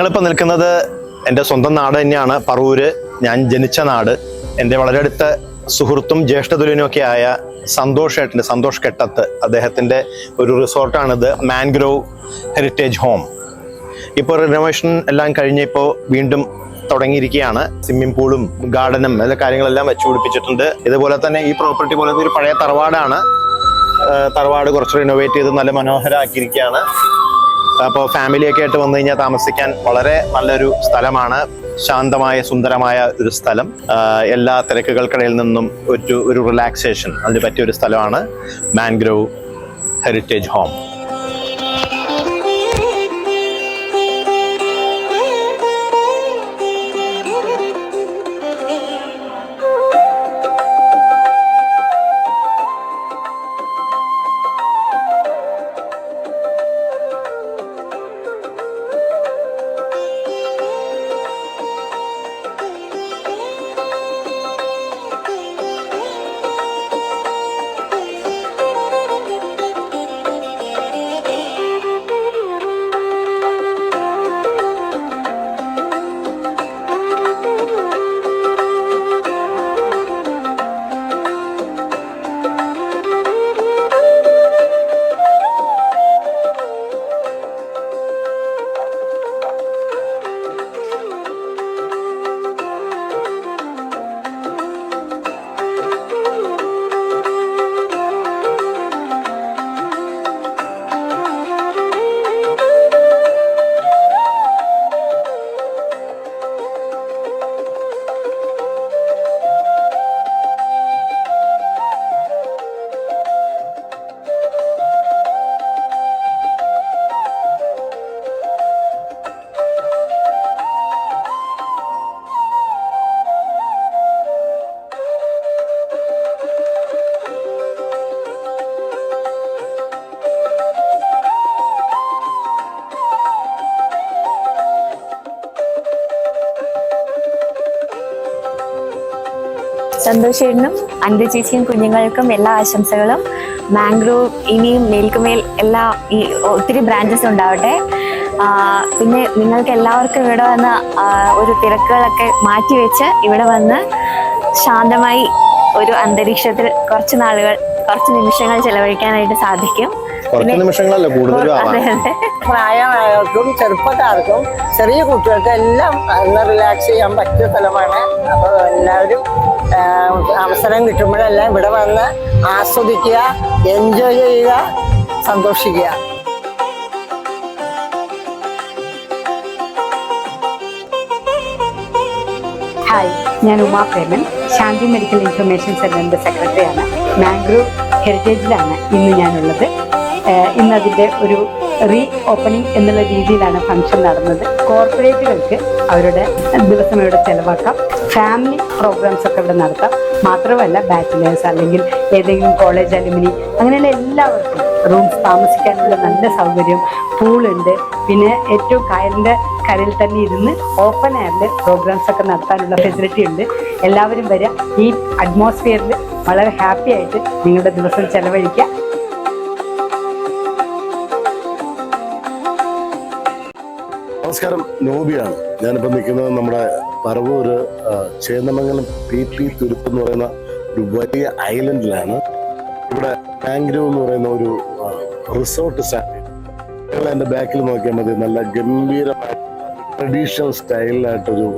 ഞങ്ങളിപ്പോൾ നിൽക്കുന്നത് എൻ്റെ സ്വന്തം നാട് തന്നെയാണ്, പറവൂര്. ഞാൻ ജനിച്ച നാട്. എൻ്റെ വളരെ അടുത്ത സുഹൃത്തും ജ്യേഷ്ഠതുല്യനുമൊക്കെ ആയ സന്തോഷ് കെട്ടത്ത്, അദ്ദേഹത്തിൻ്റെ ഒരു റിസോർട്ടാണിത്, മാൻഗ്രോവ് ഹെറിറ്റേജ് ഹോം. ഇപ്പോൾ റിനോവേഷൻ എല്ലാം കഴിഞ്ഞ് ഇപ്പോൾ വീണ്ടും തുടങ്ങിയിരിക്കുകയാണ്. സ്വിമ്മിംഗ് പൂളും ഗാർഡനും എല്ലാ കാര്യങ്ങളെല്ലാം വെച്ചു പിടിപ്പിച്ചിട്ടുണ്ട്. ഇതുപോലെ തന്നെ ഈ പ്രോപ്പർട്ടി പോലെ ഒരു പഴയ തറവാടാണ്. തറവാട് കുറച്ച് റിനോവേറ്റ് ചെയ്ത് നല്ല മനോഹരമാക്കിയിരിക്കുകയാണ്. അപ്പോൾ ഫാമിലിയൊക്കെ ആയിട്ട് വന്നു കഴിഞ്ഞാൽ താമസിക്കാൻ വളരെ നല്ലൊരു സ്ഥലമാണ്. ശാന്തമായ സുന്ദരമായ ഒരു സ്ഥലം. എല്ലാ തിരക്കുകൾക്കിടയിൽ നിന്നും ഒരു റിലാക്സേഷൻ അതിന് പറ്റിയൊരു സ്ഥലമാണ് മാൻഗ്രോവ് ഹെറിറ്റേജ് ഹോം. സന്തോഷേട്ടനും അന്റെ ചേച്ചിയും കുഞ്ഞുങ്ങൾക്കും എല്ലാ ആശംസകളും. മാംഗ്രോവ് ഇനിയും മേൽക്കുമേൽ ഒത്തിരി ബ്രാഞ്ചസ് ഉണ്ടാവട്ടെ. പിന്നെ നിങ്ങൾക്ക് എല്ലാവർക്കും ഇവിടെ വന്ന് ഒരു തിരക്കുകളൊക്കെ മാറ്റിവെച്ച് ഇവിടെ വന്ന് ശാന്തമായി ഒരു അന്തരീക്ഷത്തിൽ കുറച്ച് നിമിഷങ്ങൾ ചെലവഴിക്കാനായിട്ട് സാധിക്കും. പ്രായമായവർക്കും ചെറുപ്പക്കാർക്കും ചെറിയ കുട്ടികൾക്കും എല്ലാം റിലാക്സ് ചെയ്യാൻ പറ്റിയ സ്ഥലമാണ്. അപ്പോൾ എല്ലാവരും അവസരം കിട്ടുമ്പോഴെല്ലാം ഇവിടെ വന്ന് ആസ്വദിക്കുക, എൻജോയ് ചെയ്യുക, സന്തോഷിക്കുക. ഹായ്, ഞാൻ ഉമാ പ്രേമൻ, ശാന്തി മെഡിക്കൽ ഇൻഫർമേഷൻ സെന്ററിന്റെ സെക്രട്ടറിയാണ്. മാംഗ്രോവ് ഹെറിറ്റേജിലാണ് ഇന്ന് ഞാനുള്ളത്. ഇന്നതിൻ്റെ ഒരു റീ ഓപ്പണിംഗ് എന്നുള്ള രീതിയിലാണ് ഫംഗ്ഷൻ നടന്നത്. കോർപ്പറേറ്റുകൾക്ക് അവരുടെ ദിവസം ഇവിടെ ചെലവാക്കാം, ഫാമിലി പ്രോഗ്രാംസ് ഒക്കെ ഇവിടെ നടത്താം. മാത്രമല്ല ബാച്ചിലേഴ്സ് അല്ലെങ്കിൽ ഏതെങ്കിലും കോളേജ് അലുമിനി അങ്ങനെയുള്ള എല്ലാവർക്കും റൂംസ് താമസിക്കാനുള്ള നല്ല സൗകര്യം, പൂളുണ്ട്. പിന്നെ ഏറ്റവും കായലിൻ്റെ കരയിൽ തന്നെ ഇരുന്ന് ഓപ്പൺ എയറിൽ പ്രോഗ്രാംസ് ഒക്കെ നടത്താനുള്ള ഫെസിലിറ്റി ഉണ്ട്. എല്ലാവരും വരിക. ഈ അറ്റ്മോസ്ഫിയറിൽ വളരെ ഹാപ്പി ആയിട്ട് നിങ്ങളുടെ ദിവസം ചെലവഴിക്കുക. നമസ്കാരം, നോബിയാണ്. ഞാനിപ്പോൾ നിൽക്കുന്നത് നമ്മുടെ പറവൂര് ചേന്നമംഗലം PP തുരുത്ത് എന്ന് പറയുന്ന ഒരു വലിയ ഐലൻഡിലാണ്. ഇവിടെ മാംഗ്രോവ് എന്ന് പറയുന്ന ഒരു റിസോർട്ട് സ്റ്റാർട്ട്. എൻ്റെ ബാക്കിൽ നോക്കിയാൽ മതി, നല്ല ഗംഭീരമായ ട്രഡീഷണൽ സ്റ്റൈലിലായിട്ടൊരു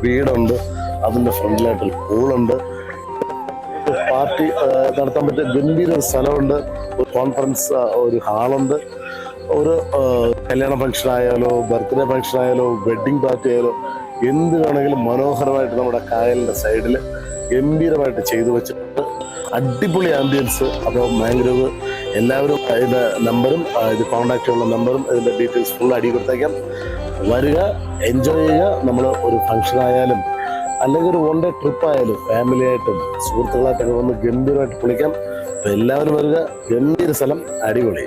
വീടുണ്ട്. അതിൻ്റെ ഫ്രണ്ടിലായിട്ടൊരു പൂളുണ്ട്. പാർട്ടി നടത്താൻ പറ്റിയ ഗംഭീര ഒരു സ്ഥലമുണ്ട്. ഒരു കോൺഫറൻസ് ഒരു ഹാളുണ്ട്. ഒരു കല്യാണ ഫംഗ്ഷൻ ആയാലോ, ബർത്ത്ഡേ ഫംഗ്ഷൻ ആയാലോ, വെഡ്ഡിങ് പാർട്ടി ആയാലോ, എന്ത് വേണമെങ്കിലും മനോഹരമായിട്ട് നമ്മുടെ കായലിൻ്റെ സൈഡിൽ ഗംഭീരമായിട്ട് ചെയ്തു വെച്ചിട്ടുണ്ട്. അടിപൊളി ആംബിയൻസ്. അപ്പോൾ മാംഗ്രോവ് എല്ലാവരും ഇതിൻ്റെ നമ്പറും ഇത് കോൺടാക്ട് ചെയ്യാനുള്ള നമ്പറും ഇതിൻ്റെ ഡീറ്റെയിൽസ് ഫുൾ അടി കൊടുത്തേക്കാം. വരിക, എൻജോയ് ചെയ്യുക. നമ്മൾ ഒരു ഫംഗ്ഷൻ ആയാലും അല്ലെങ്കിൽ ഒരു 1 ഡേ ട്രിപ്പ് ആയാലും ഫാമിലിയായിട്ടും സുഹൃത്തുക്കളായിട്ടൊക്കെ വന്ന് ഗംഭീരമായിട്ട് പൊളിക്കാം. അപ്പോൾ എല്ലാവരും വരിക. ഗംഭീര സ്ഥലം, അടിപൊളി.